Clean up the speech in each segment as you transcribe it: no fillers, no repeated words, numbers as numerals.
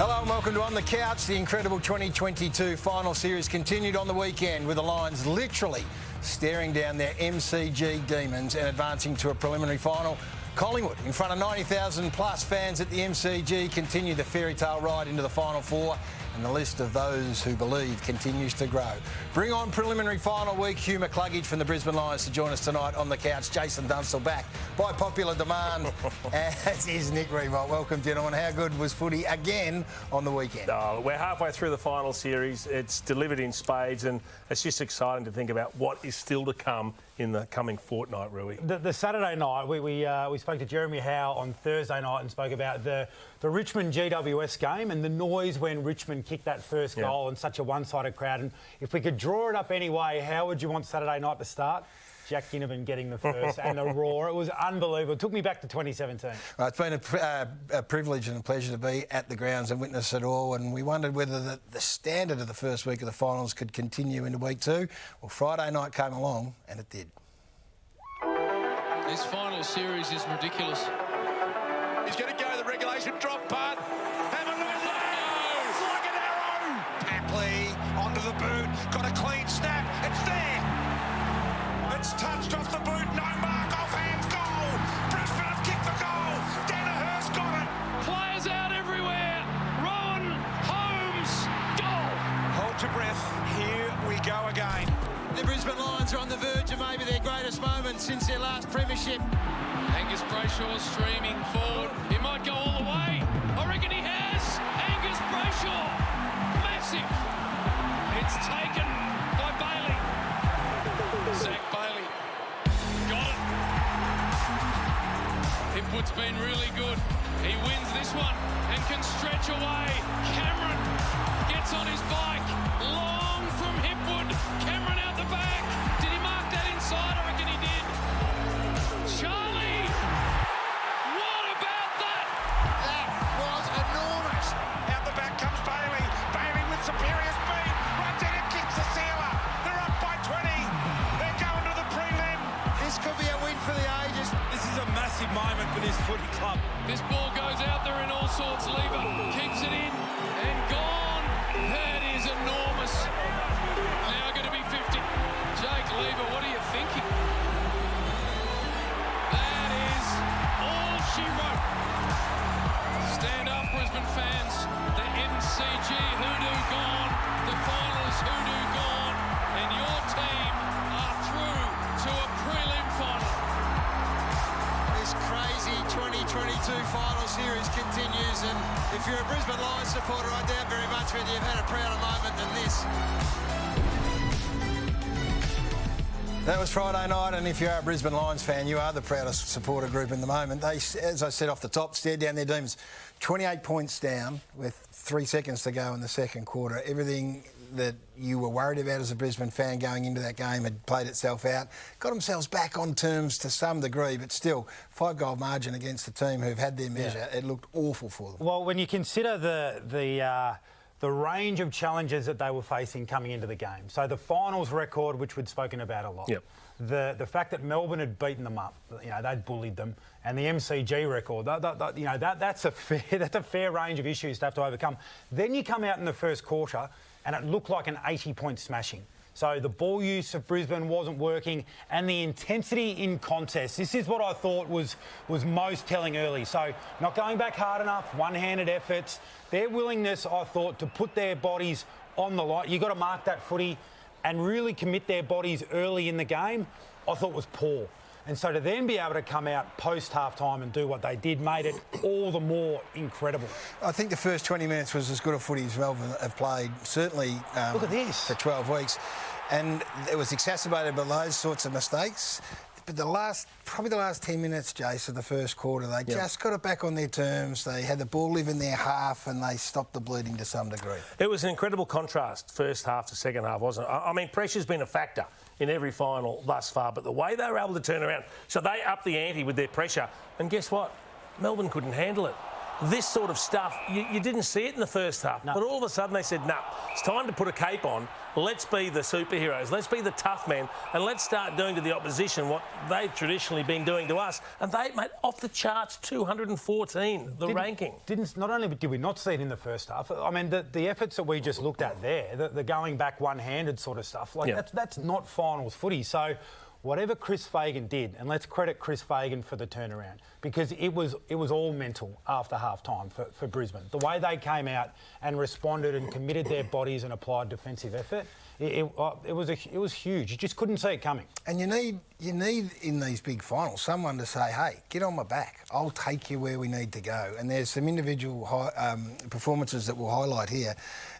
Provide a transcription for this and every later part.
Hello and welcome to On the Couch. The incredible 2022 final series continued on the weekend with the Lions literally staring down their MCG demons and advancing to a preliminary final. Collingwood, in front of 90,000 plus fans at the MCG, continue the fairy tale ride into the Final Four, and the list of those who believe continues to grow. Bring on preliminary final week. Hugh McCluggage from the Brisbane Lions to join us tonight on the couch. Jason Dunstall back by popular demand, as is Nick Riewoldt. Welcome, gentlemen. How good was footy again on the weekend? Oh, we're halfway through the final series. It's delivered in spades, and it's just exciting to think about what is still to come in the coming fortnight, Rui. The Saturday night, we spoke to Jeremy Howe on Thursday night and spoke about the Richmond GWS game and the noise when Richmond kicked that first goal and such a one-sided crowd. And if we could draw it up anyway, how would you want Saturday night to start? Jack Ginnivan getting the first and the roar. It was unbelievable. It took me back to 2017. Well, it's been a privilege and a pleasure to be at the grounds and witness it all, and we wondered whether the standard of the first week of the finals could continue into week two. Well, Friday night came along and it did. This final series is ridiculous. He's going to go the regulation drop punt. Have a look. It's like an arrow. Papley onto the boot. Got a clean snap. It's there. It's touched off the boot. No mark. Offhand goal. Brisbane have kicked the goal. Danaher's got it. Players out everywhere. Rowan, Holmes, goal. Hold your breath. Here we go again. The Brisbane Lions are on the verge of maybe their greatest moment since their last premiership. Angus Brayshaw streaming forward. He might go all the way. I reckon he has. Angus Brayshaw. Massive. It's taken by Bailey. Zach Bailey. Got it. Hipwood's been really good. He wins this one and can stretch away. Cameron gets on his bike. Long from Hipwood. Cameron out the back. Did he mark that inside? I reckon he did. Charlie! What about that? That was enormous. Out the back comes Bailey. Bailey with superior speed. Runs in and kicks the sealer. They're up by 20. They're going to the prelim. This could be a win for the ages. This is a massive moment for this footy club. This ball goes out there in all sorts. Lever keeps it in and gone. That is enormous. Now going to be 50. Jake Lever, what are you thinking? That is all she wrote. Stand up, Brisbane fans. The MCG hoodoo gone. The finals hoodoo gone. And your team are through to a prelim final. This crazy 2022 final series continues, and if you're a Brisbane Lions supporter, I doubt very much whether you've had a prouder moment than this. That was Friday night, and if you are a Brisbane Lions fan, you are the proudest supporter group in the moment. They, as I said off the top, stared down their demons. 28 points down with 3 seconds to go in the second quarter. Everything that you were worried about as a Brisbane fan going into that game had played itself out. Got themselves back on terms to some degree, but still, 5-goal margin against the team who've had their measure. It looked awful for them. Well, when you consider the range of challenges that they were facing coming into the game. So the finals record, which we'd spoken about a lot. Yep. The fact that Melbourne had beaten them up, they'd bullied them, and the MCG record, that's a fair range of issues to have to overcome. Then you come out in the first quarter, and it looked like an 80-point smashing. So the ball use of Brisbane wasn't working, and the intensity in contests. This is what I thought was most telling early. So not going back hard enough, one-handed efforts. Their willingness, I thought, to put their bodies on the line. You've got to mark that footy and really commit their bodies early in the game, I thought was poor. And so to then be able to come out post-half-time and do what they did made it all the more incredible. I think the first 20 minutes was as good a footy as Melbourne have played, certainly Look at this. for 12 weeks. And it was exacerbated by those sorts of mistakes. But probably the last 10 minutes, Jace, of the first quarter, they just got it back on their terms. They had the ball live in their half and they stopped the bleeding to some degree. It was an incredible contrast, first half to second half, wasn't it? I mean, pressure's been a factor in every final thus far, but the way they were able to turn around, so they upped the ante with their pressure, and guess what? Melbourne couldn't handle it. This sort of stuff, you didn't see it in the first half, but all of a sudden they said, no, it's time to put a cape on let's be the superheroes, let's be the tough men, and let's start doing to the opposition what they've traditionally been doing to us. And they, mate, off the charts, 214, the ranking. Not only did we not see it in the first half, I mean, the efforts that we just looked at there, the going back one-handed sort of stuff, like that's not finals footy. So whatever Chris Fagan did, and let's credit Chris Fagan for the turnaround, because it was all mental after half-time for Brisbane. The way they came out and responded and committed their bodies and applied defensive effort, it was huge. You just couldn't see it coming. And you need in these big finals someone to say, hey, get on my back. I'll take you where we need to go. And there's some individual performances that we'll highlight here,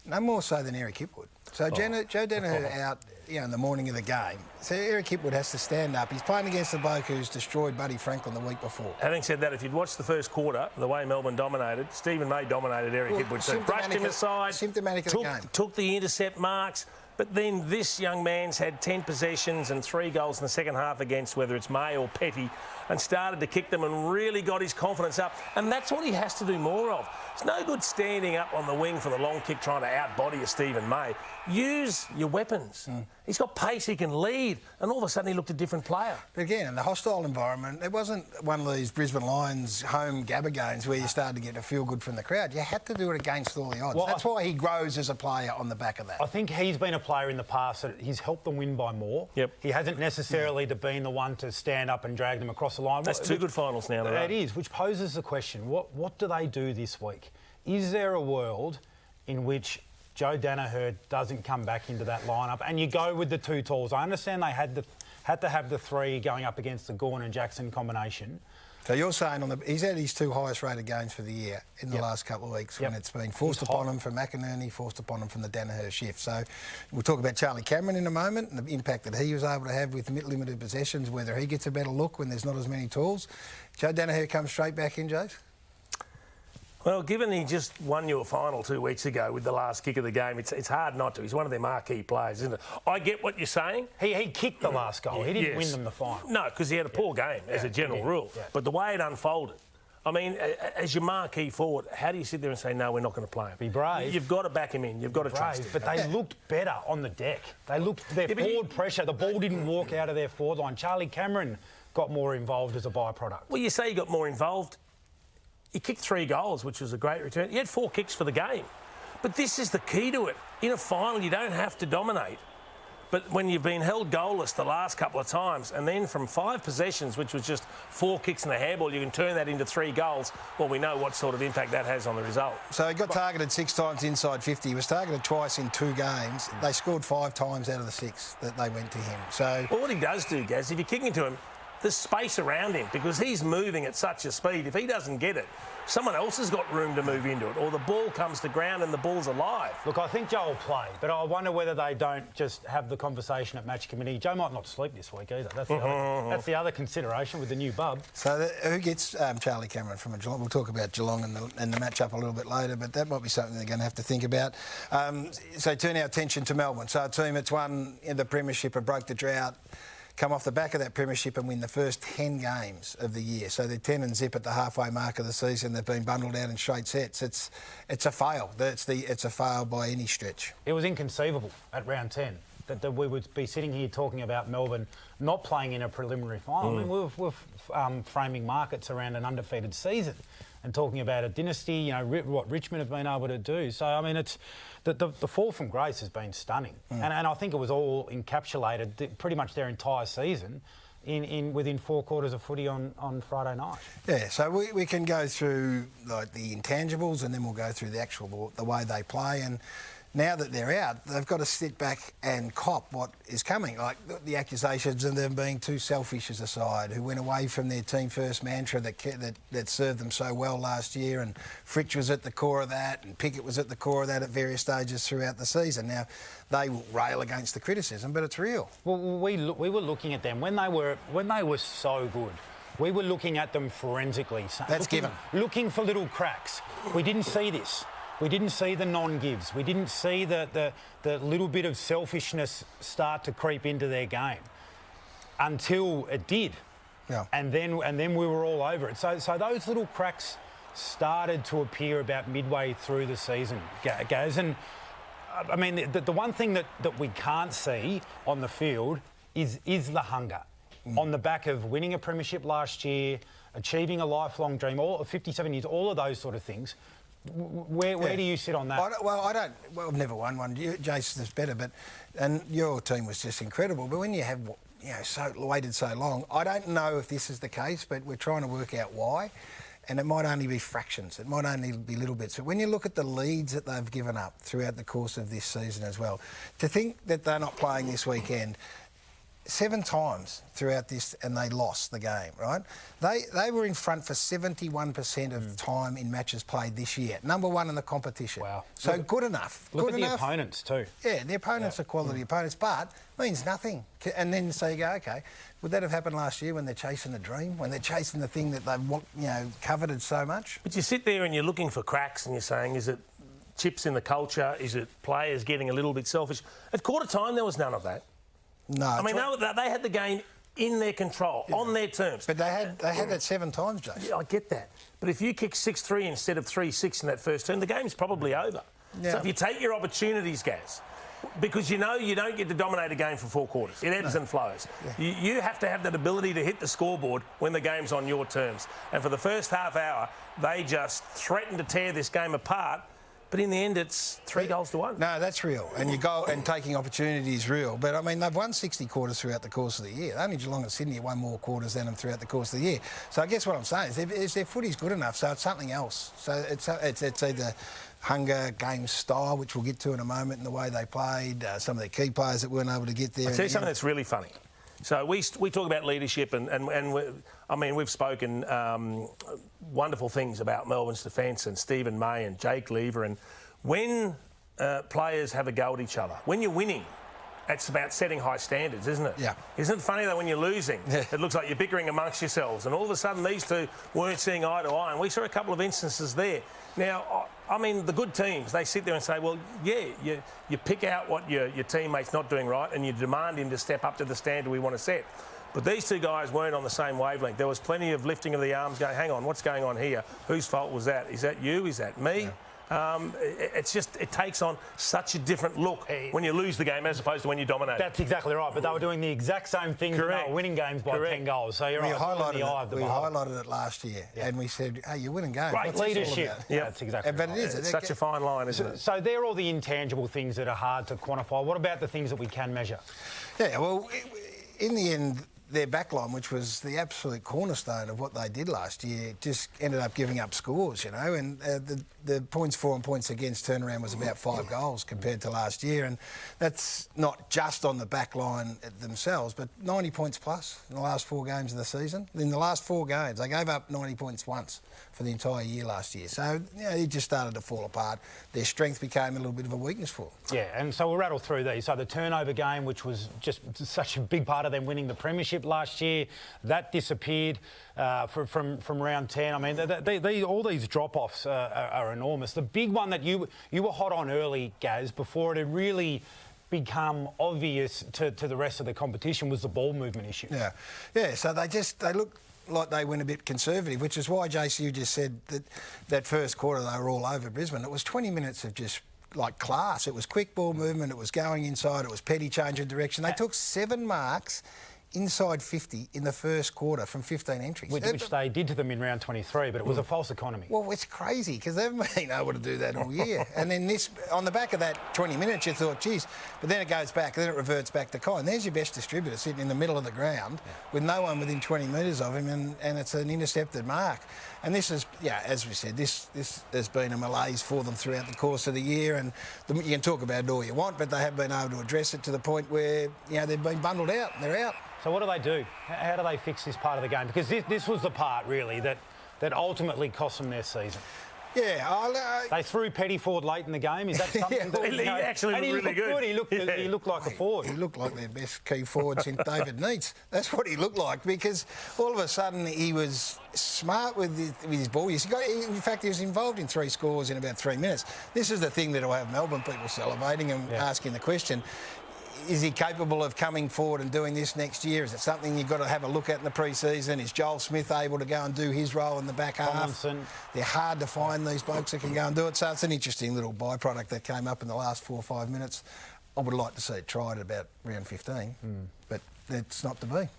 no more so than Eric Hipwood. So Joe Danaher out, in the morning of the game. So Eric Hipwood has to stand up. He's playing against the bloke who's destroyed Buddy Franklin the week before. Having said that, if you'd watched the first quarter, the way Melbourne dominated, Stephen May dominated Eric Hipwood. So brushed him aside, symptomatic of the game. Took the intercept marks. But then this young man's had 10 possessions and 3 goals in the second half against whether it's May or Petty, and started to kick them and really got his confidence up. And that's what he has to do more of. It's no good standing up on the wing for the long kick trying to outbody a Stephen May. Use your weapons. He's got pace, he can lead, and all of a sudden he looked a different player. But again, in the hostile environment, it wasn't one of these Brisbane Lions home Gabba games where you started to get a feel good from the crowd. You had to do it against all the odds. Well, that's why he grows as a player on the back of that. I think he's been a player in the past that he's helped them win by more. Yep. He hasn't necessarily been the one to stand up and drag them across the line. That's 2 good finals now. It is, which poses the question, what do they do this week? Is there a world in which Joe Danaher doesn't come back into that lineup and you go with the 2 talls? I understand they had to have the 3 going up against the Gawn and Jackson combination. So you're saying he's had his 2 highest rated games for the year in the last couple of weeks when it's been forced upon him from McInerney, forced upon him from the Danaher shift. So we'll talk about Charlie Cameron in a moment and the impact that he was able to have with limited possessions, whether he gets a better look when there's not as many tools. Joe Danaher comes straight back in, Jace? Well, given he just won you a final 2 weeks ago with the last kick of the game, it's hard not to. He's one of their marquee players, isn't it? I get what you're saying. He kicked the last goal. He didn't win them the final. No, because he had a poor game as a general rule. Yeah. But the way it unfolded, I mean, as your marquee forward, how do you sit there and say, no, we're not going to play him? Be brave. You've got to back him in. You've got to trust him. But they looked better on the deck. They looked their forward pressure. The ball didn't walk out of their forward line. Charlie Cameron got more involved as a byproduct. Well, you say he got more involved. He kicked 3 goals, which was a great return. He had 4 kicks for the game. But this is the key to it. In a final, you don't have to dominate. But when you've been held goalless the last couple of times, and then from 5 possessions, which was just 4 kicks and a handball, you can turn that into 3 goals. Well, we know what sort of impact that has on the result. So he got targeted 6 times inside 50. He was targeted twice in 2 games. They scored 5 times out of the 6 that they went to him. So, well, what he does do, Gaz, if you're kicking to him, there's space around him because he's moving at such a speed. If he doesn't get it, someone else has got room to move into it, or the ball comes to ground and the ball's alive. Look, I think Joe will play, but I wonder whether they don't just have the conversation at match committee. Joe might not sleep this week either. That's the other consideration with the new bub. So who gets Charlie Cameron from a Geelong? We'll talk about Geelong and the match-up a little bit later, but that might be something they're going to have to think about. So turn our attention to Melbourne. So a team that's won in the premiership and broke the drought, come off the back of that premiership and win the first 10 games of the year. So they're 10 and zip at the halfway mark of the season. They've been bundled out in straight sets. It's a fail. It's a fail by any stretch. It was inconceivable at round 10 that we would be sitting here talking about Melbourne not playing in a preliminary final. I mean, we're framing markets around an undefeated season and talking about a dynasty, what Richmond have been able to do. So, I mean, it's the fall from grace has been stunning. And I think it was all encapsulated pretty much their entire season within 4 quarters of footy on Friday night. Yeah, so we can go through like the intangibles and then we'll go through the way they play. And now that they're out, they've got to sit back and cop what is coming. Like the accusations of them being too selfish as a side, who went away from their team first mantra that served them so well last year, and Fritsch was at the core of that, and Pickett was at the core of that at various stages throughout the season. Now, they will rail against the criticism, but it's real. Well, we were looking at them when they were so good. We were looking at them forensically. Looking for little cracks. We didn't see this. We didn't see the non-gives. We didn't see the little bit of selfishness start to creep into their game until it did. Yeah. And then we were all over it. So those little cracks started to appear about midway through the season, Gaz. And I mean, the one thing that we can't see on the field is the hunger. On the back of winning a premiership last year, achieving a lifelong dream, all 57 years, all of those sort of things. Where do you sit on that? I've never won one. Jason's better, and your team was just incredible. But when you have, waited so long, I don't know if this is the case, but we're trying to work out why. And it might only be fractions. It might only be little bits. But when you look at the leads that they've given up throughout the course of this season as well, to think that they're not playing this weekend 7 times throughout this and they lost the game, right? They were in front for 71% of time in matches played this year. Number 1 in the competition. Wow. So good enough. Look at the opponents too. Yeah, the opponents are quality opponents, but means nothing. And then so you go, OK, would that have happened last year when they're chasing the dream, when they're chasing the thing that they've coveted so much? But you sit there and you're looking for cracks and you're saying, is it chips in the culture? Is it players getting a little bit selfish? At quarter time, there was none of that. No. I mean, they had the game in their control, on their terms. But they had that 7 times, Jason. Yeah, I get that. But if you kick 6-3 instead of 3-6 in that first term, the game's probably over. Yeah. So if you take your opportunities, Gaz, because you don't get to dominate a game for 4 quarters. It ebbs and flows. Yeah. You have to have that ability to hit the scoreboard when the game's on your terms. And for the first half hour, they just threatened to tear this game apart. But in the end, it's 3 goals to 1. No, that's real. And and taking opportunity is real. But, I mean, they've won 60 quarters throughout the course of the year. Only Geelong and Sydney have won more quarters than them throughout the course of the year. So I guess what I'm saying is their footy's good enough, so it's something else. So it's either hunger, game style, which we'll get to in a moment, and the way they played, some of their key players that weren't able to get there. I'll tell you something that's really funny. So we talk about leadership and we've spoken wonderful things about Melbourne's defence and Stephen May and Jake Lever, and when players have a go at each other, when you're winning, it's about setting high standards, isn't it? Yeah. Isn't it funny that when you're losing, it looks like you're bickering amongst yourselves, and all of a sudden these two weren't seeing eye to eye, and we saw a couple of instances there. Now, I mean, the good teams, they sit there and say, well, yeah, you pick out what your teammate's not doing right and you demand him to step up to the standard we want to set. But these two guys weren't on the same wavelength. There was plenty of lifting of the arms going, hang on, what's going on here? Whose fault was that? Is that you? Is that me? Yeah. It takes on such a different look when you lose the game as opposed to when you dominate. That's exactly right. But they were doing the exact same thing. Correct. They were winning games by 10 goals. So you're right. We highlighted it last year, and we said, "Hey, you're winning games." Great leadership. Yeah, that's exactly. But right. it's such a fine line, isn't it? So they're all the intangible things that are hard to quantify. What about the things that we can measure? Yeah. Well, in the end, their backline, which was the absolute cornerstone of what they did last year, just ended up giving up scores, and the points for and points against turnaround was about 5 goals compared to last year, and that's not just on the backline themselves, but 90 points plus in the last 4 games of the season. In the last 4 games, they gave up 90 points once for the entire year last year. So, it just started to fall apart. Their strength became a little bit of a weakness for them. Yeah, and so we'll rattle through these. So the turnover game, which was just such a big part of them winning the premiership last year, that disappeared from round 10. I mean, all these drop-offs are enormous. The big one that you were hot on early, Gaz, before it had really become obvious to the rest of the competition was the ball movement issue. Yeah. So they look like they went a bit conservative, which is why, JC, you just said that first quarter they were all over Brisbane. It was 20 minutes of just like class. It was quick ball movement, it was going inside, it was petty change of direction. They took 7 marks inside 50 in the first quarter from 15 entries. Which they did to them in round 23, but it was a false economy. Well, it's crazy because they've been able to do that all year. And then on the back of that 20 minutes, you thought, geez, but then it goes back, then it reverts back to Colin. There's your best distributor sitting in the middle of the ground with no one within 20 metres of him, and it's an intercepted mark. And this is, as we said, this has been a malaise for them throughout the course of the year. And you can talk about it all you want, but they have been able to address it to the point where, they've been bundled out and they're out. So what do they do? How do they fix this part of the game? Because this was the part, really, that ultimately cost them their season. Yeah, they threw Petty forward late in the game. Is that something? He actually looked really good. He looked like a forward. He looked like their best key forward since David Neitz. That's what he looked like, because all of a sudden he was smart with his ball. In fact, he was involved in 3 scores in about 3 minutes. This is the thing that will have Melbourne people salivating and asking the question. is he capable of coming forward and doing this next year? Is it something you've got to have a look at in the pre-season? Is Joel Smith able to go and do his role in the back half? Tomlinson. They're hard to find, these blokes that can go and do it. So it's an interesting little byproduct that came up in the last 4 or 5 minutes. I would like to see it tried at about round 15, but it's not to be.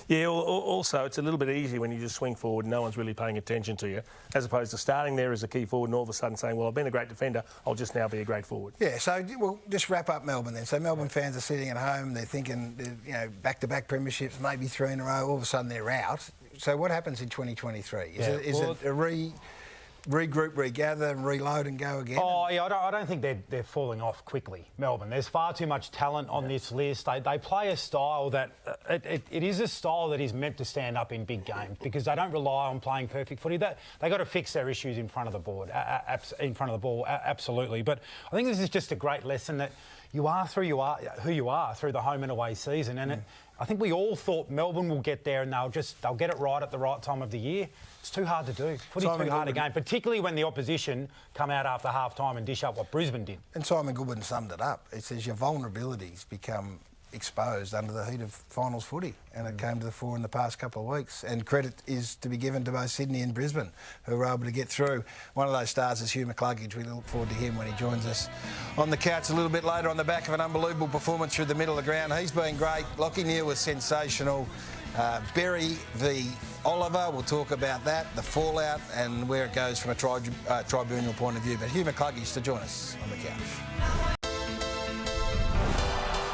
Yeah, also it's a little bit easier when you just swing forward and no one's really paying attention to you, as opposed to starting there as a key forward and all of a sudden saying, well, I've been a great defender, I'll just now be a great forward. Yeah, so we'll just wrap up Melbourne then. So Melbourne fans are sitting at home, they're thinking, you know, back-to-back premierships, maybe 3 in a row, all of a sudden they're out. So what happens in 2023? Is it a regroup, regather, and reload and go again? Oh, yeah, I don't think they're falling off quickly, Melbourne. There's far too much talent on this list. They play a style that... It is a style that is meant to stand up in big games because they don't rely on playing perfect footy. They got to fix their issues in front of the board, in front of the ball, absolutely. But I think this is just a great lesson that you are who you are through the home and away season. And I think we all thought Melbourne will get there and they'll get it right at the right time of the year. It's too hard to do. Footy's too hard again, particularly when the opposition come out after half-time and dish up what Brisbane did. And Simon Goodwin summed it up. It says your vulnerabilities become exposed under the heat of finals footy, and it came to the fore in the past couple of weeks. And credit is to be given to both Sydney and Brisbane, who were able to get through. One of those stars is Hugh McCluggage. We look forward to him when he joins us on the couch a little bit later on the back of an unbelievable performance through the middle of the ground. He's been great. Lockie Neal was sensational. Berry v Oliver, we'll talk about that, the fallout and where it goes from a tribunal point of view. But Hugh McCluggage to join us on the couch.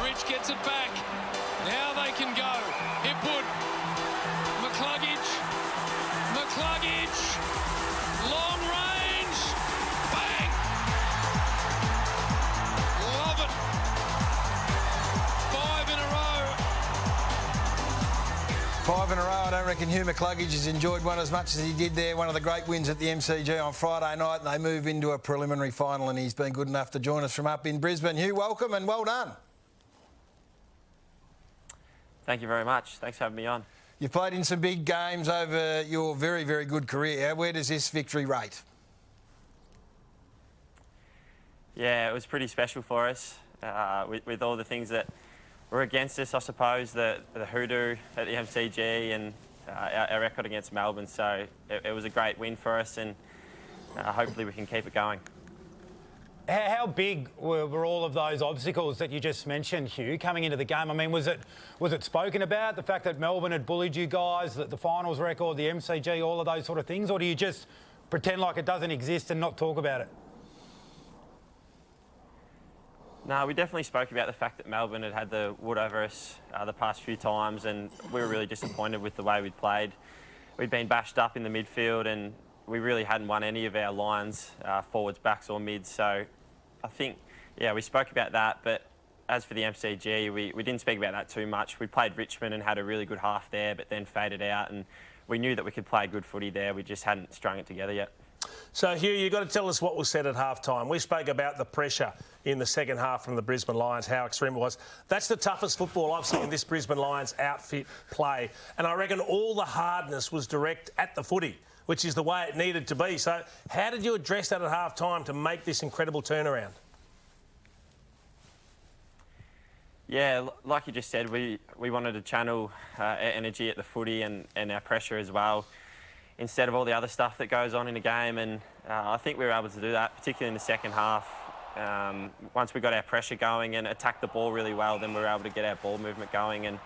Rich gets it back. Now they can go. Hipwood. McCluggage. Long range. Bang. Love it. 5 in a row. 5 in a row. I don't reckon Hugh McCluggage has enjoyed one as much as he did there. One of the great wins at the MCG on Friday night, and they move into a preliminary final, and he's been good enough to join us from up in Brisbane. Hugh, welcome and well done. Thank you very much. Thanks for having me on. You've played in some big games over your very, very good career. Where does this victory rate? Yeah, it was pretty special for us with all the things that were against us, I suppose, the hoodoo at the MCG and our record against Melbourne. So it was a great win for us, and hopefully we can keep it going. How big were all of those obstacles that you just mentioned, Hugh, coming into the game? I mean, was it spoken about, the fact that Melbourne had bullied you guys, the finals record, the MCG, all of those sort of things, or do you just pretend like it doesn't exist and not talk about it? No, we definitely spoke about the fact that Melbourne had the wood over us the past few times, and we were really disappointed with the way we'd played. We'd been bashed up in the midfield, and we really hadn't won any of our lines, forwards, backs or mids. So I think, yeah, we spoke about that. But as for the MCG, we didn't speak about that too much. We played Richmond and had a really good half there, but then faded out. And we knew that we could play good footy there. We just hadn't strung it together yet. So, Hugh, you've got to tell us what was said at half-time. We spoke about the pressure in the second half from the Brisbane Lions, how extreme it was. That's the toughest football I've seen this Brisbane Lions outfit play. And I reckon all the hardness was direct at the footy, which is the way it needed to be. So how did you address that at half-time to make this incredible turnaround? Yeah, like you just said, we wanted to channel our energy at the footy and our pressure as well, instead of all the other stuff that goes on in a game. And I think we were able to do that, particularly in the second half. Once we got our pressure going and attacked the ball really well, then we were able to get our ball movement going, and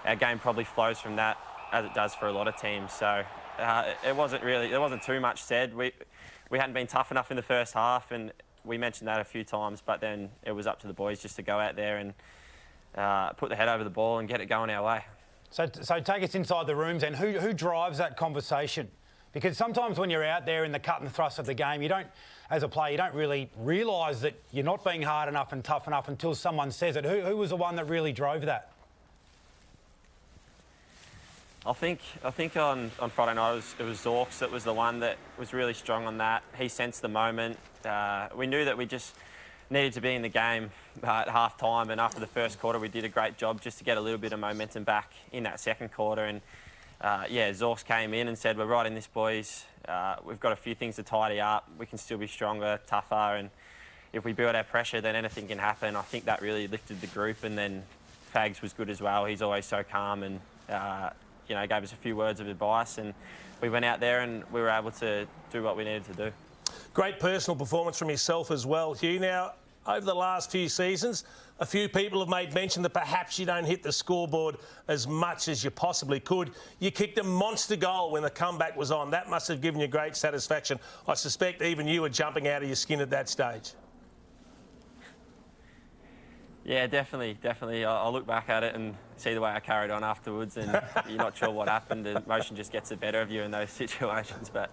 our game probably flows from that, as it does for a lot of teams. So there wasn't too much said. We hadn't been tough enough in the first half, and we mentioned that a few times, but then it was up to the boys just to go out there and put the head over the ball and get it going our way. So take us inside the rooms, and who drives that conversation? Because sometimes when you're out there in the cut and thrust of the game, you don't, as a player, you don't really realise that you're not being hard enough and tough enough until someone says it. Who was the one that really drove that? I think on Friday night it was Zorks that was the one that was really strong on that. He sensed the moment. We knew that we just needed to be in the game at half-time, and after the first quarter we did a great job just to get a little bit of momentum back in that second quarter. And yeah, Zorks came in and said, we're right in this, boys. We've got a few things to tidy up. We can still be stronger, tougher. And if we build our pressure, then anything can happen. I think that really lifted the group, and then Fags was good as well. He's always so calm and, you know, gave us a few words of advice, and we went out there and we were able to do what we needed to do. Great personal performance from yourself as well, Hugh. Now, over the last few seasons, a few people have made mention that perhaps you don't hit the scoreboard as much as you possibly could. You kicked a monster goal when the comeback was on. That must have given you great satisfaction. I suspect even you were jumping out of your skin at that stage. Yeah, definitely. I'll look back at it and see the way I carried on afterwards, and you're not sure what happened. The emotion just gets the better of you in those situations. But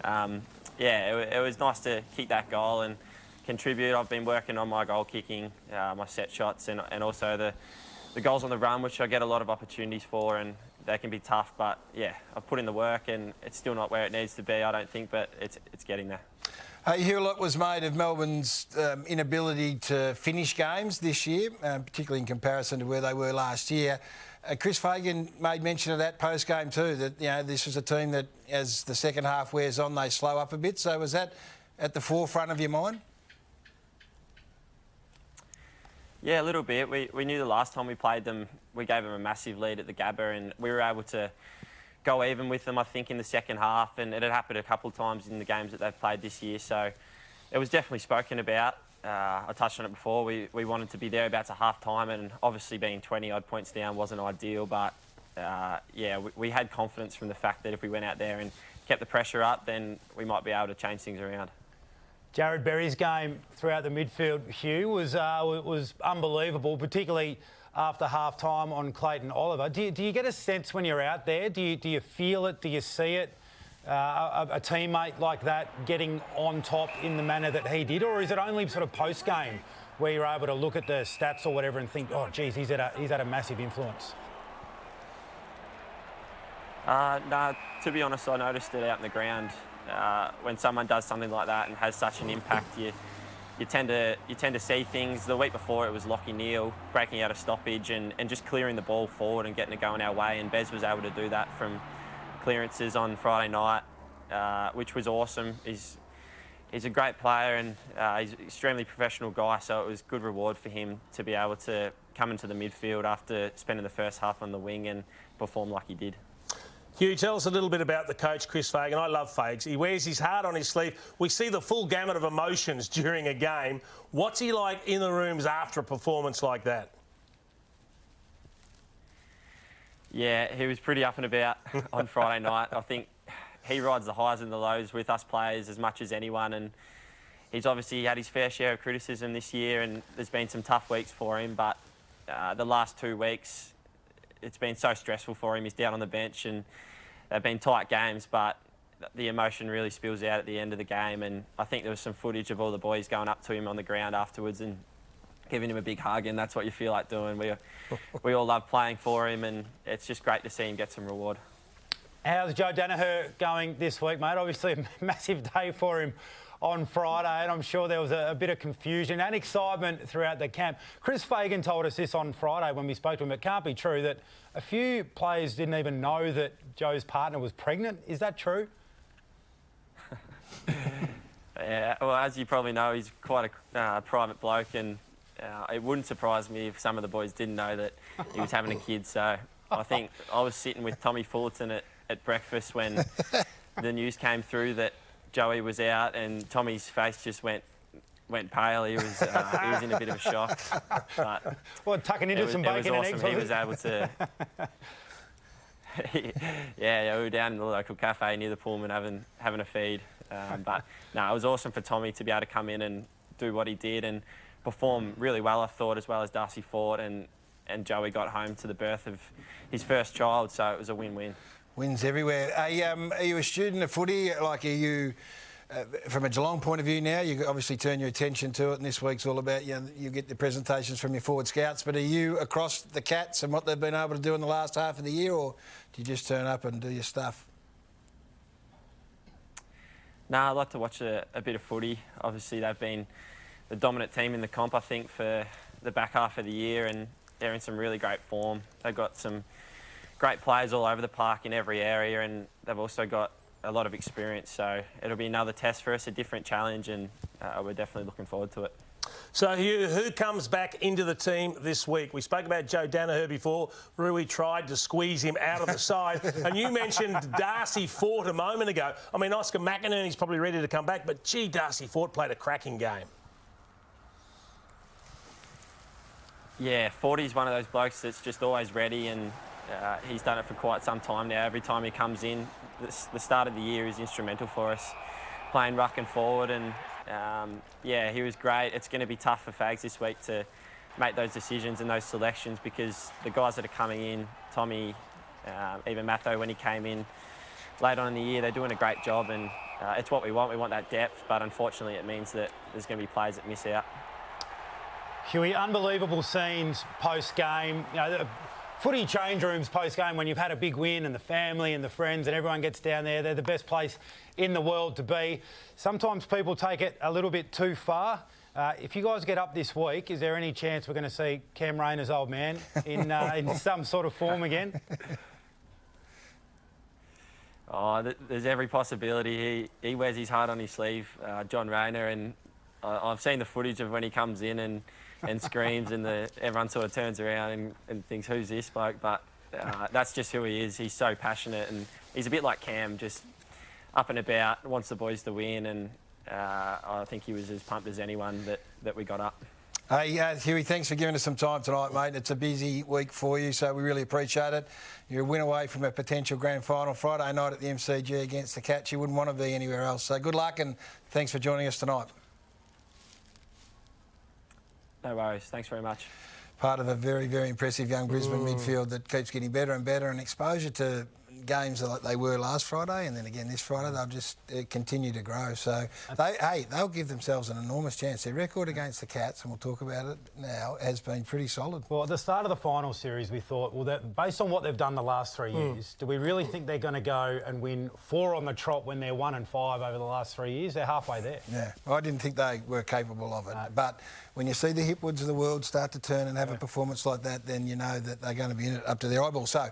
yeah, it was nice to kick that goal and contribute. I've been working on my goal kicking, my set shots, and also the goals on the run, which I get a lot of opportunities for, and they can be tough. But yeah, I've put in the work, and it's still not where it needs to be, I don't think, but it's getting there. Hugh, a lot was made of Melbourne's inability to finish games this year, particularly in comparison to where they were last year. Chris Fagan made mention of that post-game too, that, you know, this was a team that, as the second half wears on, they slow up a bit. So was that at the forefront of your mind? Yeah, a little bit. We knew the last time we played them, we gave them a massive lead at the Gabba, and we were able to go even with them, I think, in the second half, and it had happened a couple of times in the games that they've played this year, so it was definitely spoken about. I touched on it before. We wanted to be thereabouts at half-time, and obviously being 20-odd points down wasn't ideal, but yeah, we had confidence from the fact that if we went out there and kept the pressure up, then we might be able to change things around. Jared Berry's game throughout the midfield, Hugh, was unbelievable, particularly after half-time on Clayton Oliver. Do you get a sense when you're out there? Do you feel it? Do you see it? A teammate like that getting on top in the manner that he did? Or is it only sort of post-game where you're able to look at the stats or whatever and think, oh, geez, he's had a massive influence? No, to be honest, I noticed it out in the ground. When someone does something like that and has such an impact, you tend to see things. The week before it was Lockie Neal breaking out a stoppage and just clearing the ball forward and getting it going our way, and Bez was able to do that from clearances on Friday night, which was awesome. He's a great player, and he's an extremely professional guy, so it was good reward for him to be able to come into the midfield after spending the first half on the wing and perform like he did. Hugh, tell us a little bit about the coach, Chris Fagan. I love Fags. He wears his heart on his sleeve. We see the full gamut of emotions during a game. What's he like in the rooms after a performance like that? Yeah, he was pretty up and about on Friday night. I think he rides the highs and the lows with us players as much as anyone, and he's obviously had his fair share of criticism this year, and there's been some tough weeks for him, but the last 2 weeks, it's been so stressful for him. He's down on the bench, and they've been tight games, but the emotion really spills out at the end of the game, and I think there was some footage of all the boys going up to him on the ground afterwards and giving him a big hug, and that's what you feel like doing. We all love playing for him, and it's just great to see him get some reward. How's Joe Danaher going this week, mate? Obviously a massive day for him on Friday, and I'm sure there was a bit of confusion and excitement throughout the camp. Chris Fagan told us this on Friday when we spoke to him. It can't be true that a few players didn't even know that Joe's partner was pregnant. Is that true? Yeah, well, as you probably know, he's quite a private bloke, and it wouldn't surprise me if some of the boys didn't know that he was having a kid. So I think I was sitting with Tommy Fullerton at breakfast when the news came through that Joey was out, and Tommy's face just went pale. He was in a bit of a shock. But well, tucking into some bacon and eggs. He was able to. Yeah, we were down in the local cafe near the Pullman having a feed. But no, it was awesome for Tommy to be able to come in and do what he did and perform really well, I thought, as well as Darcy Fort, and Joey got home to the birth of his first child, so it was a win-win. Wins everywhere. Are you a student of footy? Like, are you, from a Geelong point of view now, you obviously turn your attention to it, and this week's all about, you get the presentations from your forward scouts, but are you across the Cats and what they've been able to do in the last half of the year, or do you just turn up and do your stuff? No, I like to watch a bit of footy. Obviously, they've been the dominant team in the comp, I think, for the back half of the year, and they're in some really great form. They've got some great players all over the park in every area, and they've also got a lot of experience. So it'll be another test for us, a different challenge, and we're definitely looking forward to it. So, Hugh, who comes back into the team this week? We spoke about Joe Danaher before. Rui tried to squeeze him out of the side. And you mentioned Darcy Fort a moment ago. I mean, Oscar McInerney's probably ready to come back, but, gee, Darcy Fort played a cracking game. Yeah, Forty's one of those blokes that's just always ready, and he's done it for quite some time now. Every time he comes in, the start of the year is instrumental for us, playing ruck and forward, and yeah, he was great. It's going to be tough for Fags this week to make those decisions and those selections, because the guys that are coming in, Tommy, even Matho when he came in late on in the year, they're doing a great job, and it's what we want. We want that depth, but unfortunately it means that there's going to be players that miss out. Huey, unbelievable scenes post-game. You know, the footy change rooms post-game, when you've had a big win and the family and the friends and everyone gets down there, they're the best place in the world to be. Sometimes people take it a little bit too far. If you guys get up this week, is there any chance we're going to see Cam Rayner's old man in some sort of form again? Oh, there's every possibility. He wears his heart on his sleeve, John Rayner, and I've seen the footage of when he comes in and screams, and everyone sort of turns around and thinks, who's this bloke? But that's just who he is. He's so passionate, and he's a bit like Cam, just up and about, wants the boys to win, and I think he was as pumped as anyone that we got up. Hey, Huey, thanks for giving us some time tonight, mate. It's a busy week for you, so we really appreciate it. You're a win away from a potential grand final Friday night at the MCG against the Cats. You wouldn't want to be anywhere else. So good luck, and thanks for joining us tonight. No worries. Thanks very much. Part of a very, very impressive young Brisbane midfield that keeps getting better and better, and exposure to games like they were last Friday and then again this Friday, they'll just continue to grow. So, they'll give themselves an enormous chance. Their record against the Cats, and we'll talk about it now, has been pretty solid. Well, at the start of the final series, we thought, well, based on what they've done the last 3 years, do we really think they're going to go and win 4 on the trot when they're 1-5 over the last 3 years? They're halfway there. Yeah, I didn't think they were capable of it. No. But when you see the Hipwoods of the world start to turn and have a performance like that, then you know that they're going to be in it up to their eyeballs. So,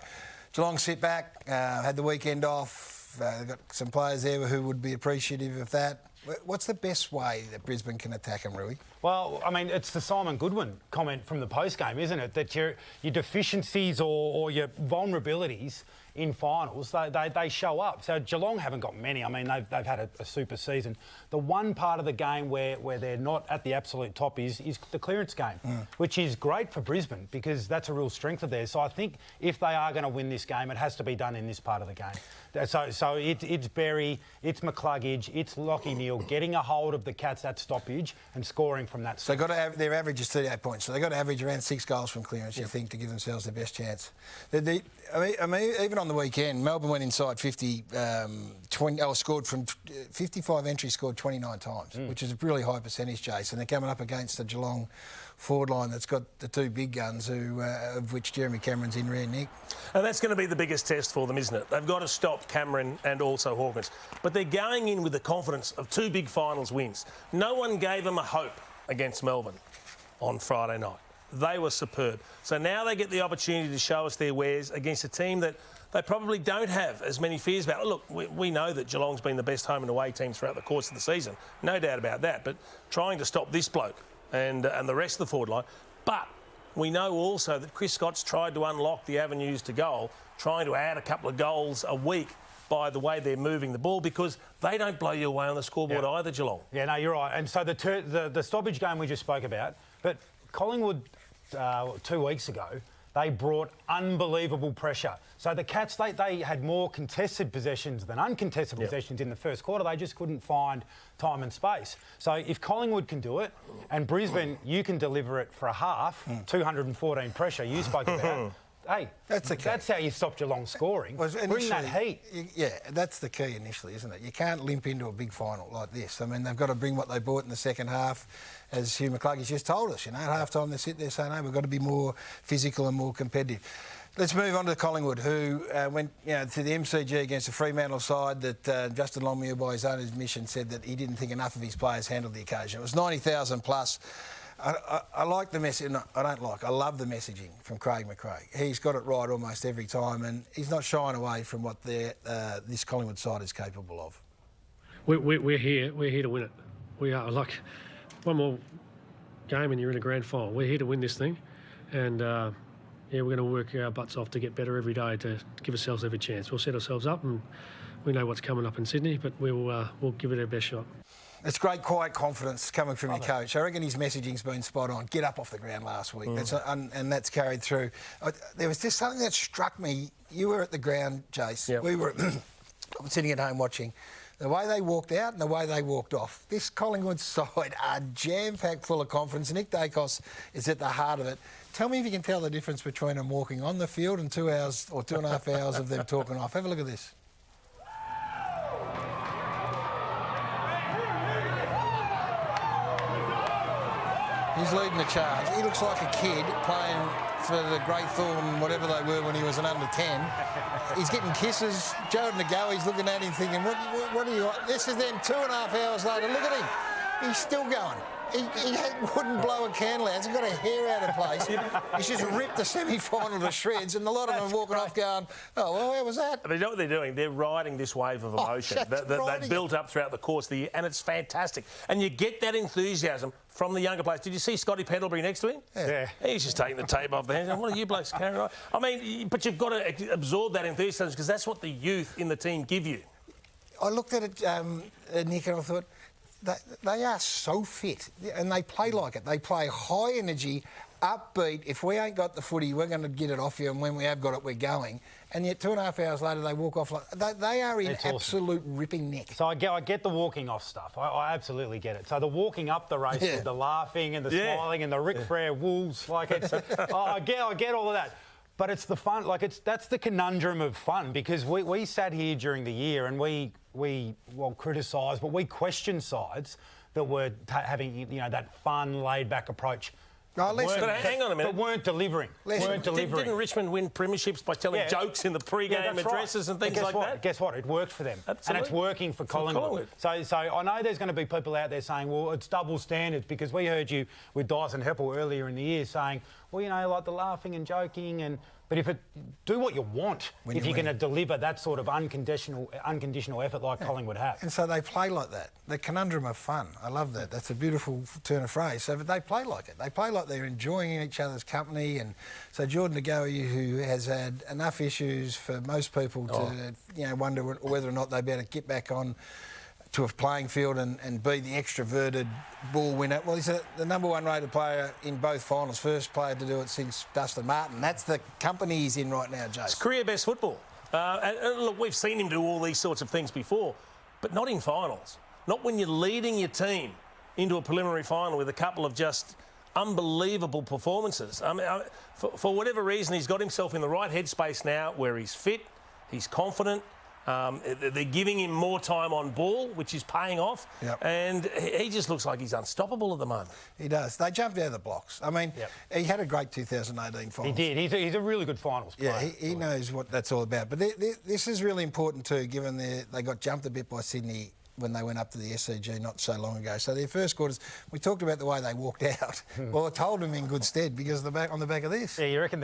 Geelong sit back, had the weekend off. They've got some players there who would be appreciative of that. What's the best way that Brisbane can attack them, Rui? Well, I mean, it's the Simon Goodwin comment from the post-game, isn't it? That your deficiencies or your vulnerabilities in finals, they show up. So Geelong haven't got many. I mean, they've had a super season. The one part of the game where they're not at the absolute top is the clearance game, which is great for Brisbane because that's a real strength of theirs. So I think if they are going to win this game, it has to be done in this part of the game. So it's Berry, it's McCluggage, it's Lachie Neale getting a hold of the Cats at stoppage and scoring from that. So their average is 38 points. So they've got to average around 6 goals from clearance, you think, to give themselves the best chance. I mean, even on the weekend, Melbourne went inside 50, scored from 55 entries, scored 29 times, which is a really high percentage, Jason. They're coming up against the Geelong forward line that's got the 2 big guns, of which Jeremy Cameron's in rear nick. And that's going to be the biggest test for them, isn't it? They've got to stop Cameron and also Hawkins. But they're going in with the confidence of 2 big finals wins. No one gave them a hope against Melbourne on Friday night. They were superb. So now they get the opportunity to show us their wares against a team that they probably don't have as many fears about. Look, we know that Geelong's been the best home and away team throughout the course of the season. No doubt about that. But trying to stop this bloke and the rest of the forward line. But we know also that Chris Scott's tried to unlock the avenues to goal, trying to add a couple of goals a week by the way they're moving the ball, because they don't blow you away on the scoreboard either, Geelong. Yeah, no, you're right. And so the stoppage game we just spoke about, but Collingwood 2 weeks ago, they brought unbelievable pressure. So the Cats, they had more contested possessions than uncontested possessions in the first quarter. They just couldn't find time and space. So if Collingwood can do it, and Brisbane, you can deliver it for a half, 214 pressure you spoke about, hey, that's how you stop Geelong scoring. Bring that heat. Yeah, that's the key initially, isn't it? You can't limp into a big final like this. I mean, they've got to bring what they brought in the second half, as Hugh McCluggage just told us. You know, at half-time they sit there saying, no, we've got to be more physical and more competitive. Let's move on to Collingwood, who went to the MCG against a Fremantle side that Justin Longmuir, by his own admission, said that he didn't think enough of his players handled the occasion. It was 90,000 plus. I like the message. No, I don't like. I love the messaging from Craig McRae. He's got it right almost every time, and he's not shying away from what this Collingwood side is capable of. We're here. We're here to win it. We are. Like, one more game and you're in a grand final. We're here to win this thing, and yeah, we're going to work our butts off to get better every day to give ourselves every chance. We'll set ourselves up, and we know what's coming up in Sydney, but we'll give it our best shot. It's great, quiet confidence coming from your coach. I reckon his messaging's been spot on. Get up off the ground last week, and that's carried through. There was just something that struck me. You were at the ground, Jace. Yep. We were sitting at home watching. The way they walked out and the way they walked off. This Collingwood side are jam-packed full of confidence. Nick Dacos is at the heart of it. Tell me if you can tell the difference between them walking on the field and 2 hours or 2.5 hours of them talking off. Have a look at this. He's leading the charge. He looks like a kid playing for the Greythorn, whatever they were when he was an under 10. He's getting kisses. Jared Ngowi's looking at him thinking, what are you... This is then 2.5 hours later. Look at him. He's still going. He wouldn't blow a candle out. He's got a hair out of place. He's just ripped the semi-final to shreds, and a lot of them are walking off going, oh, well, where was that? But you know what they're doing? They're riding this wave of emotion that they built up throughout the course of the year, and it's fantastic. And you get that enthusiasm from the younger players. Did you see Scotty Pendlebury next to him? Yeah. He's just taking the tape off the hands. What are you blokes carrying on? I mean, but you've got to absorb that enthusiasm because that's what the youth in the team give you. I looked at it, Nick, and I thought, they are so fit, and they play like it. They play high energy, upbeat. If we ain't got the footy, we're going to get it off you, and when we have got it, we're going. And yet 2.5 hours later, they walk off like... They are in absolute ripping nick. So I get the walking off stuff. I absolutely get it. So the walking up the race with the laughing and the smiling and the Ric Flair wolves, like it's... I get all of that. But it's the fun, that's the conundrum of fun, because we sat here during the year and we criticised, but we questioned sides that were having, that fun, laid-back approach. No, but hang on a minute. But weren't delivering. Didn't Richmond win premierships by telling jokes in the pre-game addresses and things like that? Guess what? It worked for them. Absolutely. And it's working for Collingwood. So I know there's going to be people out there saying, well, it's double standards, because we heard you with Dyson Heppel earlier in the year saying, well, like the laughing and joking, but do what you want if you're going to deliver that sort of unconditional effort like Collingwood have. And so they play like that. The conundrum of fun. I love that. That's a beautiful turn of phrase. So they play like it. They play like they're enjoying each other's company. And so Jordan Ngowi, who has had enough issues for most people to wonder whether or not they better get back on to a playing field and be the extroverted ball winner. Well, he's the number one rated player in both finals, first player to do it since Dustin Martin. That's the company he's in right now, Jason. It's career best football. And look, we've seen him do all these sorts of things before, but not in finals. Not when you're leading your team into a preliminary final with a couple of just unbelievable performances. I mean, for whatever reason, he's got himself in the right headspace now where he's fit, he's confident. They're giving him more time on ball, which is paying off, and he just looks like he's unstoppable at the moment. He does. They jumped out of the blocks. I mean, he had a great 2018 finals. He did. He's a really good finals player. Yeah, he knows what that's all about. But this is really important too, given they got jumped a bit by Sydney when they went up to the SCG not so long ago. So their first quarters, we talked about the way they walked out. Well, it told them in good stead because on the back of this. Yeah, you reckon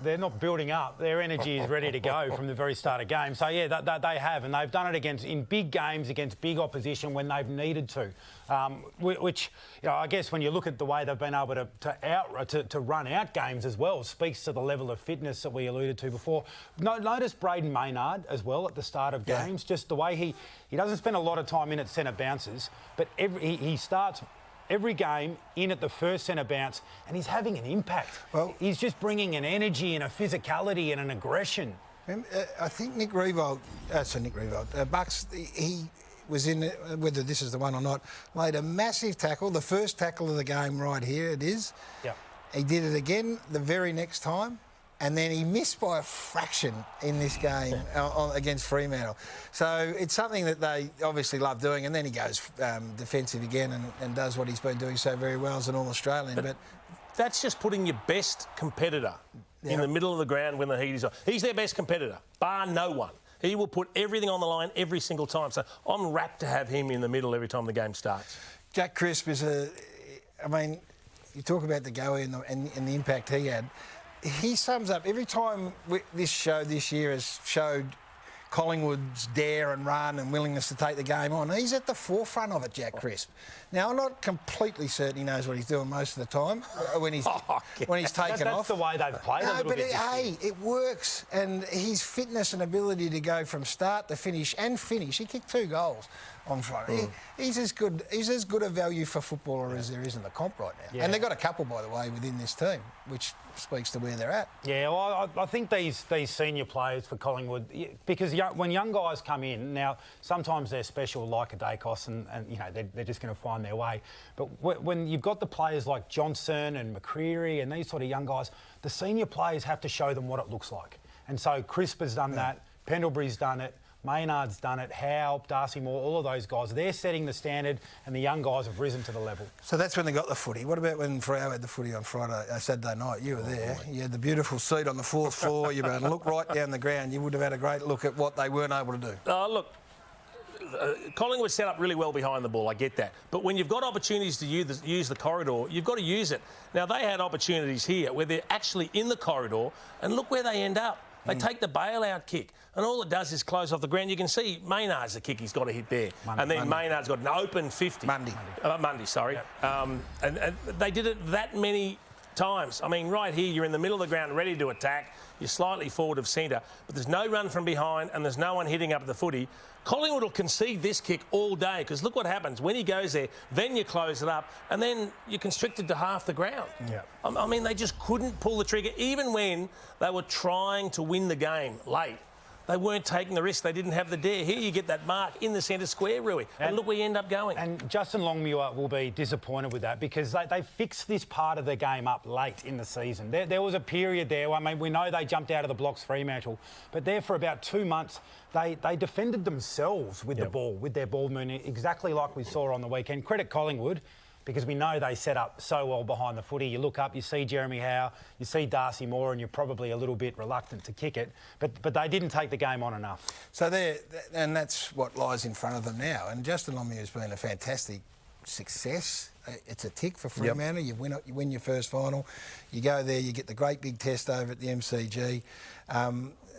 they're not building up. Their energy is ready to go from the very start of game. So, yeah, they have, and they've done it in big games against big opposition when they've needed to. Which, I guess when you look at the way they've been able to run out games as well, speaks to the level of fitness that we alluded to before. Notice Braden Maynard as well at the start of games, just the way he doesn't spend a lot of time in at centre bounces, but he starts every game in at the first centre bounce, and he's having an impact. Well, he's just bringing an energy and a physicality and an aggression. I think Nick Riewoldt, Bucks, he was in, whether this is the one or not, laid a massive tackle, the first tackle of the game right here, it is. Yeah. He did it again the very next time, and then he missed by a fraction in this game against Fremantle. So it's something that they obviously love doing, and then he goes defensive again and does what he's been doing so very well as an All-Australian. But that's just putting your best competitor in the middle of the ground when the heat is on. He's their best competitor, bar no one. He will put everything on the line every single time. So I'm rapt to have him in the middle every time the game starts. Jack Crisp is you talk about the goer and the impact he had. He sums up every time this show this year has showed Collingwood's dare and run and willingness to take the game on. He's at the forefront of it, Jack Crisp. Now, I'm not completely certain he knows what he's doing most of the time when he's taken off. That's the way they've played. No, but it works. And his fitness and ability to go from start to finish and finish. He kicked 2 goals on Friday. He's as good a value for footballer as there is in the comp right now. And they've got a couple, by the way, within this team, which speaks to where they're at. Yeah, well, I think these senior players for Collingwood, because when young guys come in, now sometimes they're special like a Dacos and you know, they're just going to find their way. But when you've got the players like Johnson and McCreery and these sort of young guys, the senior players have to show them what it looks like. And so Crisp has done that, Pendlebury's done it, Maynard's done it, Howe, Darcy Moore, all of those guys. They're setting the standard and the young guys have risen to the level. So that's when they got the footy. What about when Freo had the footy on Saturday night? You were there. You had the beautiful seat on the 4th floor. You were able to look right down the ground. You would have had a great look at what they weren't able to do. Look, Collingwood set up really well behind the ball, I get that. But when you've got opportunities to use the corridor, you've got to use it. Now, they had opportunities here where they're actually in the corridor, and look where they end up. They take the bailout kick, and all it does is close off the ground. You can see Maynard's the kick he's got to hit there. Maynard's got an open 50. Monday, sorry. Yep. And they did it that many times. I mean, right here, you're in the middle of the ground, ready to attack. You're slightly forward of centre, but there's no run from behind and there's no one hitting up at the footy. Collingwood will concede this kick all day because look what happens. When he goes there, then you close it up and then you're constricted to half the ground. Yeah. I mean, they just couldn't pull the trigger even when they were trying to win the game late. They weren't taking the risk. They didn't have the dare. Here you get that mark in the centre square, Rui. And look where you end up going. And Justin Longmuir will be disappointed with that because they fixed this part of the game up late in the season. There was a period there, I mean, we know they jumped out of the blocks Fremantle, but there for about 2 months, they defended themselves with the ball, with their ball movement, exactly like we saw on the weekend. Credit Collingwood, because we know they set up so well behind the footy. You look up, you see Jeremy Howe, you see Darcy Moore, and you're probably a little bit reluctant to kick it. But they didn't take the game on enough. So and that's what lies in front of them now. And Justin Longmuir has been a fantastic success. It's a tick for Fremantle. You win your first final. You go there, you get the great big test over at the MCG.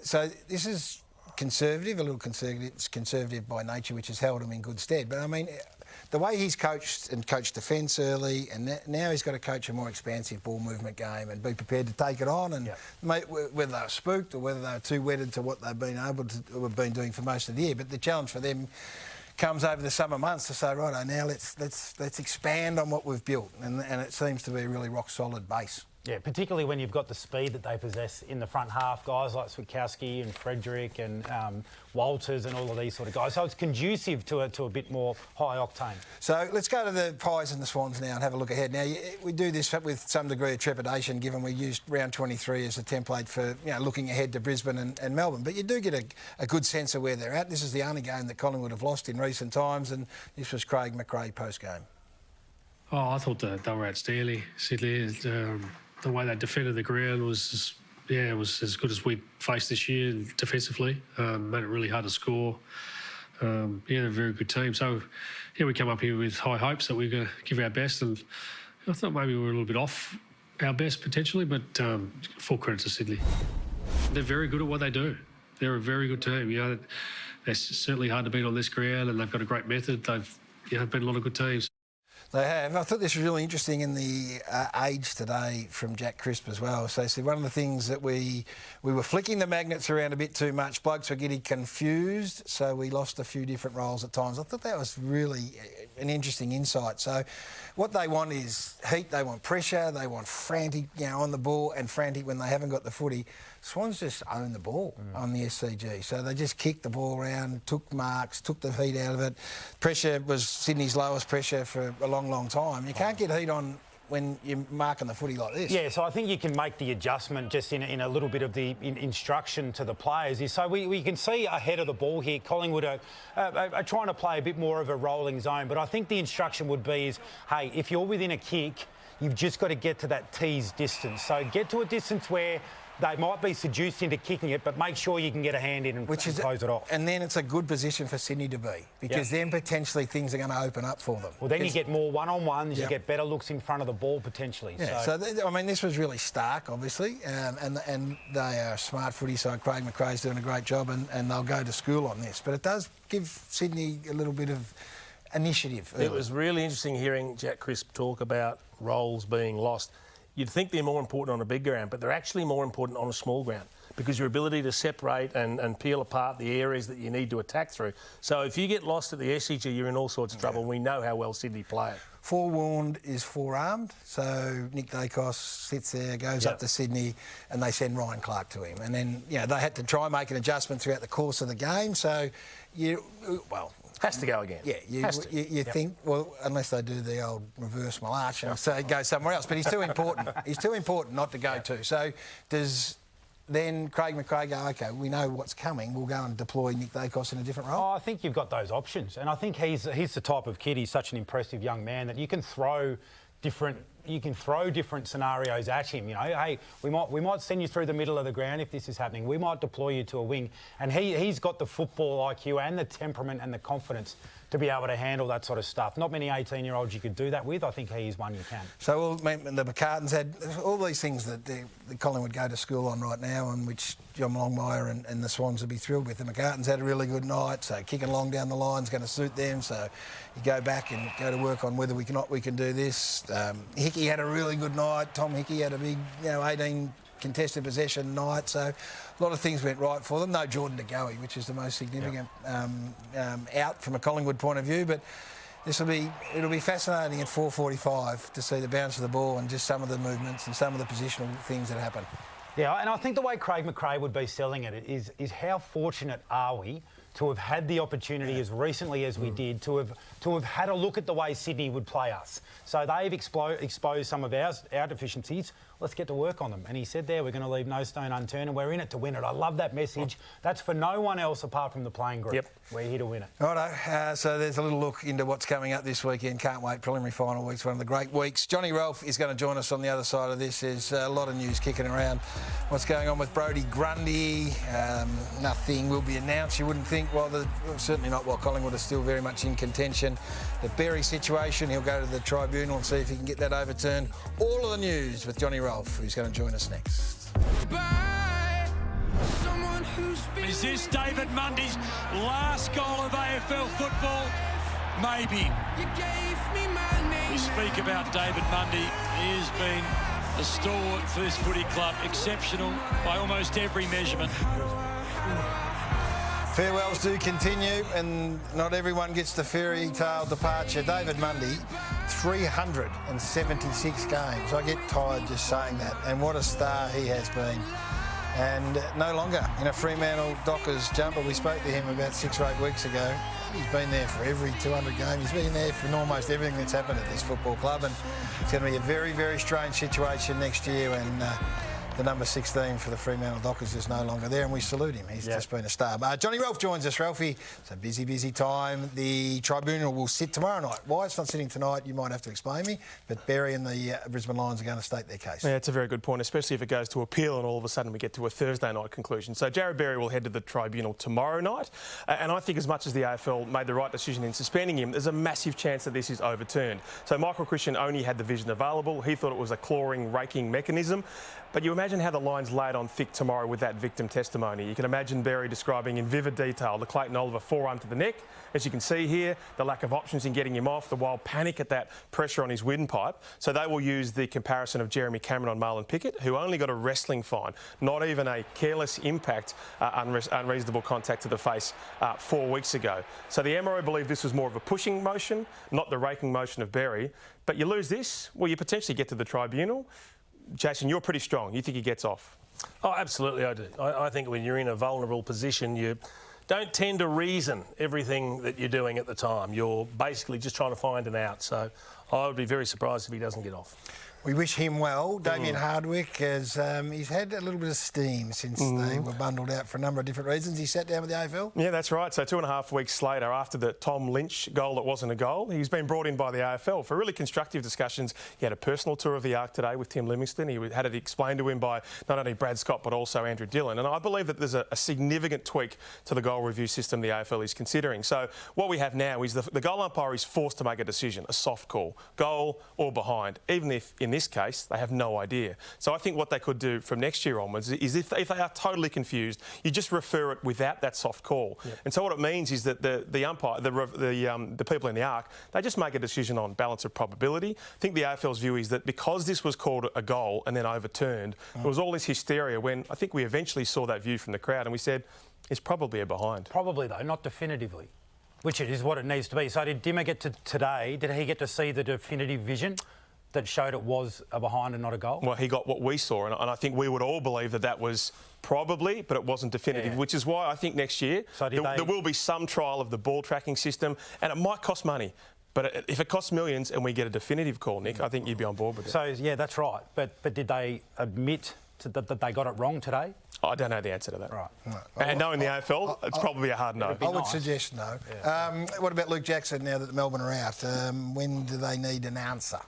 So this is conservative, a little conservative. It's conservative by nature, which has held him in good stead. But I mean, the way he's coached defence early, and now he's got to coach a more expansive ball movement game and be prepared to take it on. And whether they're spooked or whether they're too wedded to what they've been doing for most of the year, but the challenge for them comes over the summer months to say, right, now let's expand on what we've built, and it seems to be a really rock solid base. Yeah, particularly when you've got the speed that they possess in the front half, guys like Switkowski and Frederick and Walters and all of these sort of guys. So it's conducive to a bit more high octane. So let's go to the Pies and the Swans now and have a look ahead. Now, we do this with some degree of trepidation, given we used round 23 as a template for looking ahead to Brisbane and Melbourne. But you do get a good sense of where they're at. This is the only game that Collingwood have lost in recent times, and this was Craig McRae post-game. Oh, I thought they were outstanding, Sidley. The way they defended the ground was as good as we faced this year defensively. Made it really hard to score. They're a very good team. So, we come up here with high hopes that we're going to give our best, and I thought maybe we were a little bit off our best potentially, but full credit to Sidley. They're very good at what they do. They're a very good team. They're certainly hard to beat on this ground, and they've got a great method. They've beaten a lot of good teams. They have. I thought this was really interesting in the age today from Jack Crisp as well. So one of the things that we were flicking the magnets around a bit too much. Blokes were getting confused, so we lost a few different roles at times. I thought that was really an interesting insight. So what they want is heat, they want pressure, they want frantic, on the ball and frantic when they haven't got the footy. Swans just own the ball on the SCG. So they just kicked the ball around, took marks, took the heat out of it. Pressure was Sydney's lowest pressure for a long, long time. You can't get heat on when you're marking the footy like this. Yeah, so I think you can make the adjustment just in a little bit of the instruction to the players. So we can see ahead of the ball here, Collingwood are trying to play a bit more of a rolling zone, but I think the instruction would be hey, if you're within a kick, you've just got to get to that tease distance. So get to a distance where they might be seduced into kicking it, but make sure you can get a hand in and close it off. And then it's a good position for Sydney to be, because then potentially things are going to open up for them. Well, then you get more one-on-ones, you get better looks in front of the ball potentially. Yeah, so I mean, this was really stark, obviously, and they are a smart footy side. Craig McRae's doing a great job, and they'll go to school on this. But it does give Sydney a little bit of initiative. It was really interesting hearing Jack Crisp talk about roles being lost. You'd think they're more important on a big ground, but they're actually more important on a small ground, because your ability to separate and peel apart the areas that you need to attack through. So if you get lost at the SCG, you're in all sorts of trouble. We know how well Sydney play it. Forewarned is forearmed, so Nick Dacos sits there, goes up to Sydney, and they send Ryan Clark to him. And then, they had to try and make an adjustment throughout the course of the game. So, has to go again. Yeah, you think, well, unless they do the old reverse Malache and say go somewhere else. But he's too important. He's too important not to go to. So does then Craig McRae go, OK, we know what's coming, we'll go and deploy Nick Dacos in a different role? Oh, I think you've got those options. And I think he's the type of kid, he's such an impressive young man that you can throw different scenarios at him. Hey, we might send you through the middle of the ground if this is happening. We might deploy you to a wing. And he's got the football IQ and the temperament and the confidence to be able to handle that sort of stuff. Not many 18-year-olds you could do that with. I think he's one you can. So the McCartans had all these things that the Collingwood go to school on right now, and which John Longmire and the Swans would be thrilled with. The McCartans had a really good night, so kicking along down the line is going to suit them. So you go back and go to work on whether we can do this. Hickey had a really good night. Tom Hickey had a big 18 contested possession night, so a lot of things went right for them. No Jordan De Goey, which is the most significant out from a Collingwood point of view, but it'll be fascinating at 4:45 to see the bounce of the ball and just some of the movements and some of the positional things that happen. Yeah, and I think the way Craig McRae would be selling it is how fortunate are we to have had the opportunity as recently as we did to have had a look at the way Sydney would play us. So they've exposed some of our deficiencies. Let's get to work on them. And he said there, we're going to leave no stone unturned, and we're in it to win it. I love that message. That's for no one else apart from the playing group. Yep. We're here to win it. Righto, so there's a little look into what's coming up this weekend. Can't wait. Preliminary final week's one of the great weeks. Johnny Ralph is going to join us on the other side of this. There's a lot of news kicking around. What's going on with Brodie Grundy? Nothing will be announced, you wouldn't think. Certainly not while Collingwood is still very much in contention. The Berry situation, he'll go to the tribunal and see if he can get that overturned. All of the news with Johnny Ralph, who's going to join us next. Is this David Mundy's last goal of AFL football? Maybe. We speak about David Mundy. He has been a stalwart for this footy club, exceptional by almost every measurement. Farewells do continue, and not everyone gets the fairy tale departure. David Mundy, 376 games. I get tired just saying that, and what a star he has been. And no longer in a Fremantle Dockers jumper. We spoke to him about 6 or 8 weeks ago. He's been there for every 200 games. He's been there for almost everything that's happened at this football club, and it's going to be a very, very strange situation next year when the number 16 for the Fremantle Dockers is no longer there, and we salute him. He's just been a star. Johnny Ralph joins us. Ralphie, it's a busy, busy time. The tribunal will sit tomorrow night. Why it's not sitting tonight, you might have to explain me, but Berry and the Brisbane Lions are going to state their case. Yeah, it's a very good point, especially if it goes to appeal and all of a sudden we get to a Thursday night conclusion. So Jared Berry will head to the tribunal tomorrow night, and I think as much as the AFL made the right decision in suspending him, there's a massive chance that this is overturned. So Michael Christian only had the vision available. He thought it was a clawing, raking mechanism. But you imagine how the Lions laid on thick tomorrow with that victim testimony. You can imagine Berry describing in vivid detail the Clayton Oliver forearm to the neck. As you can see here, the lack of options in getting him off, the wild panic at that pressure on his windpipe. So they will use the comparison of Jeremy Cameron on Marlon Pickett, who only got a wrestling fine, not even a careless impact, unreasonable contact to the face 4 weeks ago. So the MRO believe this was more of a pushing motion, not the raking motion of Berry. But you lose this, well, you potentially get to the tribunal. Jason, you're pretty strong. You think he gets off? Oh, absolutely I do. I think when you're in a vulnerable position, you don't tend to reason everything that you're doing at the time. You're basically just trying to find an out. So I would be very surprised if he doesn't get off. We wish him well. Damien Hardwick, has he's had a little bit of steam since they were bundled out for a number of different reasons. He sat down with the AFL. Yeah, that's right. So 2.5 weeks later, after the Tom Lynch goal that wasn't a goal, he's been brought in by the AFL for really constructive discussions. He had a personal tour of the Arc today with Tim Livingston. He had it explained to him by not only Brad Scott but also Andrew Dillon. And I believe that there's a significant tweak to the goal review system the AFL is considering. So what we have now is the goal umpire is forced to make a decision, a soft call, goal or behind, even if in this case they have no idea. So I think what they could do from next year onwards is if they are totally confused, you just refer it without that soft call. Yep. And so what it means is that the umpire, the people in the Arc, they just make a decision on balance of probability. I think the AFL's view is that because this was called a goal and then overturned, there was all this hysteria when I think we eventually saw that view from the crowd and we said, it's probably a behind. Probably though, not definitively. Which it is what it needs to be. So did Dimmer get to today, did he get to see the definitive vision that showed it was a behind and not a goal? Well, he got what we saw, and I think we would all believe that that was probably, but it wasn't definitive, which is why I think next year there will be some trial of the ball tracking system, and it might cost money. But if it costs millions and we get a definitive call, Nick, I think you'd be on board with it. So, yeah, that's right. But did they admit that they got it wrong today? I don't know the answer to that. Right. And knowing the AFL, it's probably a hard no. I would suggest no. Yeah. What about Luke Jackson now that the Melbourne are out? When do they need an answer?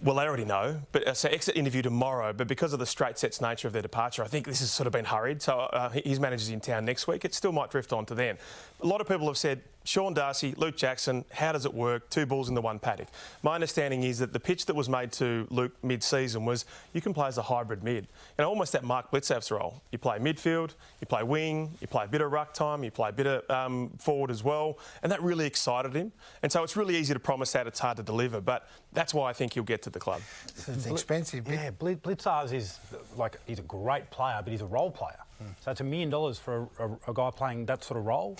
Well, they already know. But so exit interview tomorrow. But because of the straight sets nature of their departure, I think this has sort of been hurried. So his manager's in town next week. It still might drift on to then. A lot of people have said, Sean Darcy, Luke Jackson, how does it work? 2 balls into 1 paddock. My understanding is that the pitch that was made to Luke mid-season was you can play as a hybrid mid. Almost that Mark Blitzav's role. You play midfield, you play wing, you play a bit of ruck time, you play a bit of forward as well. And that really excited him. And so it's really easy to promise that, it's hard to deliver. But that's why I think he'll get to the club. It's expensive. Yeah, Blitzav's is like, he's a great player, but he's a role player. So it's $1 million for a guy playing that sort of role.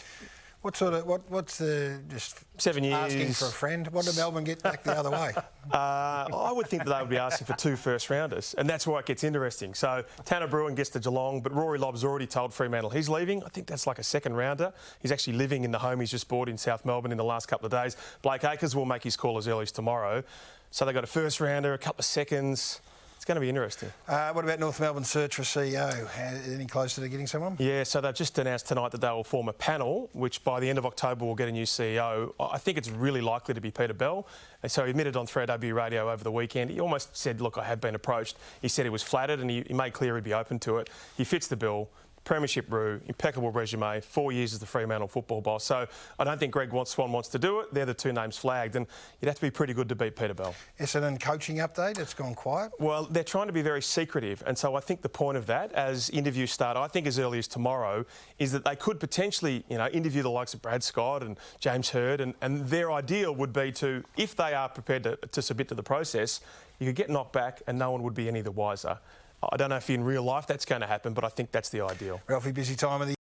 What's just 7 years asking for a friend? What did Melbourne get back the other way? I would think that they would be asking for 2 first-rounders, and that's why it gets interesting. So Tanner Bruin gets to Geelong, but Rory Lobb's already told Fremantle he's leaving. I think that's like a second-rounder. He's actually living in the home he's just bought in South Melbourne in the last couple of days. Blake Acres will make his call as early as tomorrow. So they've got a first-rounder, a couple of seconds. It's going to be interesting. What about North Melbourne's search for CEO? Any closer to getting someone? Yeah, so they've just announced tonight that they will form a panel, which by the end of October will get a new CEO. I think it's really likely to be Peter Bell. And so he admitted on 3AW radio over the weekend. He almost said, look, I have been approached. He said he was flattered and he made clear he'd be open to it. He fits the bill. Premiership Roo, impeccable resume, 4 years as the Fremantle football boss. So I don't think Greg Swan wants to do it. They're the 2 names flagged, and you'd have to be pretty good to beat Peter Bell. Essendon coaching update, it's gone quiet. Well, they're trying to be very secretive, and so I think the point of that, as interviews start, I think as early as tomorrow, is that they could potentially, interview the likes of Brad Scott and James Hird, and their ideal would be to, if they are prepared to submit to the process, you could get knocked back and no one would be any the wiser. I don't know if in real life that's going to happen, but I think that's the ideal. Ralphie, busy time of the